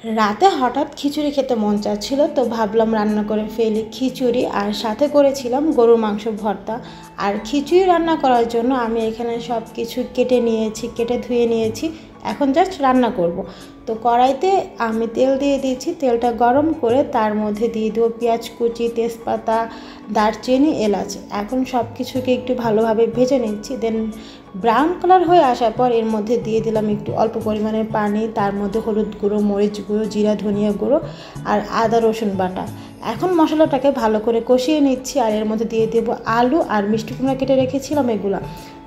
রাতে হঠাৎ খিচুড়ি খেতে মন চাচ্ছিল, তো ভাবলাম রান্না করে ফেলি খিচুড়ি, আর সাথে করেছিলাম গরুর মাংস ভর্তা। আর খিচুড়ি রান্না করার জন্য আমি এখানে সব কিছু কেটে ধুয়ে নিয়েছি। এখন জাস্ট রান্না করব। তো কড়াইতে আমি তেল দিয়ে দিয়েছি, তেলটা গরম করে তার মধ্যে দিয়ে দেবো পেঁয়াজ কুচি, তেজপাতা, দারচিনি, এলাচ। এখন সব কিছুকে একটু ভালোভাবে ভেজে নিচ্ছি। দেন ব্রাউন কালার হয়ে আসার পর এর মধ্যে দিয়ে দিলাম একটু অল্প পরিমাণের পানি, তার মধ্যে হলুদ গুঁড়ো, মরিচ গুঁড়ো, জিরা ধনিয়া গুঁড়ো আর আদা রসুন বাটা। এখন মশলাটাকে ভালো করে কষিয়ে নিচ্ছি, আর এর মধ্যে দিয়ে দেবো আলু আর মিষ্টি কুমড়া কেটে রেখেছিলাম এগুলো।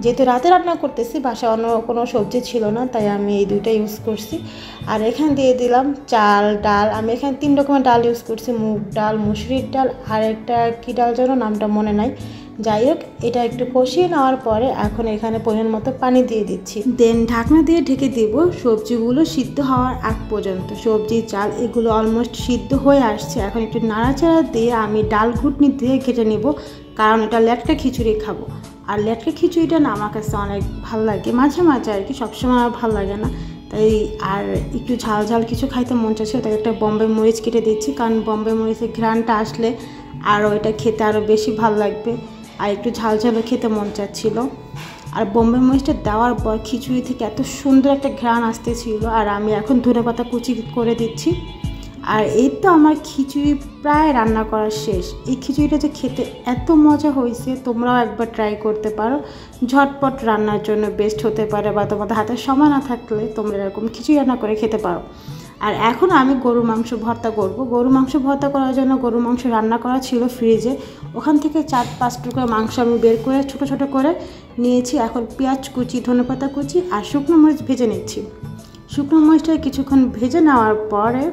যেহেতু রাতে রান্না করতেছি, বাসায় অন্য কোনো সবজি ছিল না, তাই আমি এই দুইটা ইউজ করছি। আর এখানে দিয়ে দিলাম চাল, ডাল। আমি এখানে 3 রকমের ডাল ইউজ করছি, মুগ ডাল, মুসুরির ডাল আর একটা কী ডাল যেন নামটা মনে নাই। যাই হোক, এটা একটু কষিয়ে নেওয়ার পরে এখন এখানে পরিমাণ মতো পানি দিয়ে দিচ্ছি। দেন ঢাকনা দিয়ে ঢেকে দিব সবজিগুলো সিদ্ধ হওয়ার আগ পর্যন্ত। সবজি, চাল এগুলো অলমোস্ট সিদ্ধ হয়ে আসছে। এখন একটু নাড়াচাড়া দিয়ে আমি ডাল ঘুটনি দিয়ে ঘেটে নেব, কারণ এটা লেটকা খিচুড়ি খাবো। আর লেটকা খিচুড়িটা না আমার কাছে অনেক ভালো লাগে, মাঝে মাঝে আর কি, সবসময় আর ভালো লাগে না। তাই আর একটু ঝাল ঝাল কিছু খাইতে মন চাচ্ছে, তাই একটা বম্বে মরিচ কেটে দিচ্ছি, কারণ বম্বে মরিচের ঘ্রাণটা আসলে আরও এটা খেতে আরও বেশি ভালো লাগবে। আর একটু ঝাল ঝালও খেতে মন চাচ্ছিল। আর বোম্বে মরিচটা দেওয়ার পর খিচুড়ি থেকে এত সুন্দর একটা ঘ্রাণ আসতেছিল। আর আমি এখন ধনেপাতা কুচি করে দিচ্ছি। আর এই তো আমার খিচুড়ি প্রায় রান্না করা শেষ। এই খিচুড়িটা যে খেতে এত মজা হয়েছে, তোমরাও একবার ট্রাই করতে পারো। ঝটপট রান্নার জন্য বেস্ট হতে পারে, বা তোমাদের হাতে সময় না থাকলে তোমরা এরকম খিচুড়ি রান্না করে খেতে পারো। আর এখন আমি গরুর মাংস ভর্তা করব। গরুর মাংস ভর্তা করার জন্য গরুর মাংস রান্না করা ছিল ফ্রিজে, ওখান থেকে 4-5 টুকরো মাংস আমি বের করে ছোট ছোট করে নিয়েছি। এখন পেঁয়াজ কুচি, ধনেপাতা কুচি আর শুকনো মরিচ ভেজে নিচ্ছি। শুকনো মরিচটা কিছুক্ষণ ভেজে নেওয়ার পরে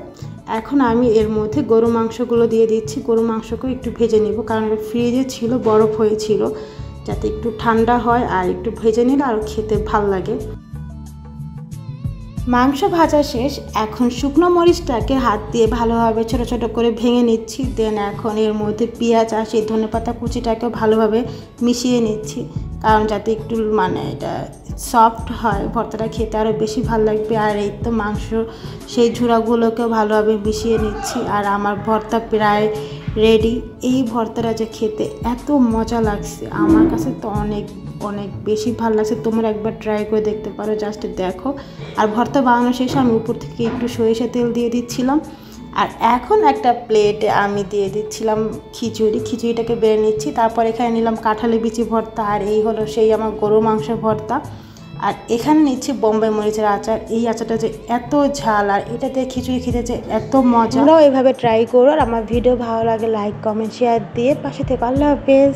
এখন আমি এর মধ্যে গরু মাংসগুলো দিয়ে দিচ্ছি। গরু মাংসকেও একটু ভেজে নেব, কারণ ফ্রিজে ছিল, বরফ হয়েছিল, যাতে একটু ঠান্ডা হয় আর একটু ভেজে নিলে আরও খেতে ভাল লাগে। মাংস ভাজা শেষ। এখন শুকনো মরিচটাকে হাত দিয়ে ভালোভাবে ছোট ছোট করে ভেঙে নিচ্ছি। দেন এখন এর মধ্যে পেঁয়াজ আর সেই ধনেপাতা কুচিটাকে ভালোভাবে মিশিয়ে নিচ্ছি, কারণ যাতে একটু এটা সফট হয়, ভর্তাটা খেতে আরও বেশি ভালো লাগবে। আর এই তো মাংস সেই ঝুড়াগুলোকেও ভালোভাবে মিশিয়ে নিচ্ছি। আর আমার ভর্তা প্রায় রেডি। এই ভর্তাটা যে খেতে এত মজা লাগছে, আমার কাছে তো অনেক অনেক বেশি ভালো লাগছে। তোমরা একবার ট্রাই করে দেখতে পারো, জাস্ট দেখো। আর ভর্তা বানানো শেষে আমি উপর থেকে একটু সরিষা তেল দিয়ে দিচ্ছিলাম। আর এখন একটা প্লেটে আমি দিয়ে দিচ্ছিলাম খিচুড়িটাকে বেড়ে নিচ্ছি। তারপর এখানে নিলাম কাঁঠালি বিচি ভর্তা, আর এই হলো সেই আমার গরু মাংস ভর্তা। আর এখানে নিচ্ছি বোম্বে মরিচের আচার। এই আচারটা যে এত ঝাল, আর এটাতে খিচুড়ি খেতে যে এত মজা। তোমরাও এইভাবে ট্রাই করো। আর আমার ভিডিও ভালো লাগে লাইক, কমেন্ট, শেয়ার দিয়ে পাশে থেকে। আল্লাহ হাফেজ।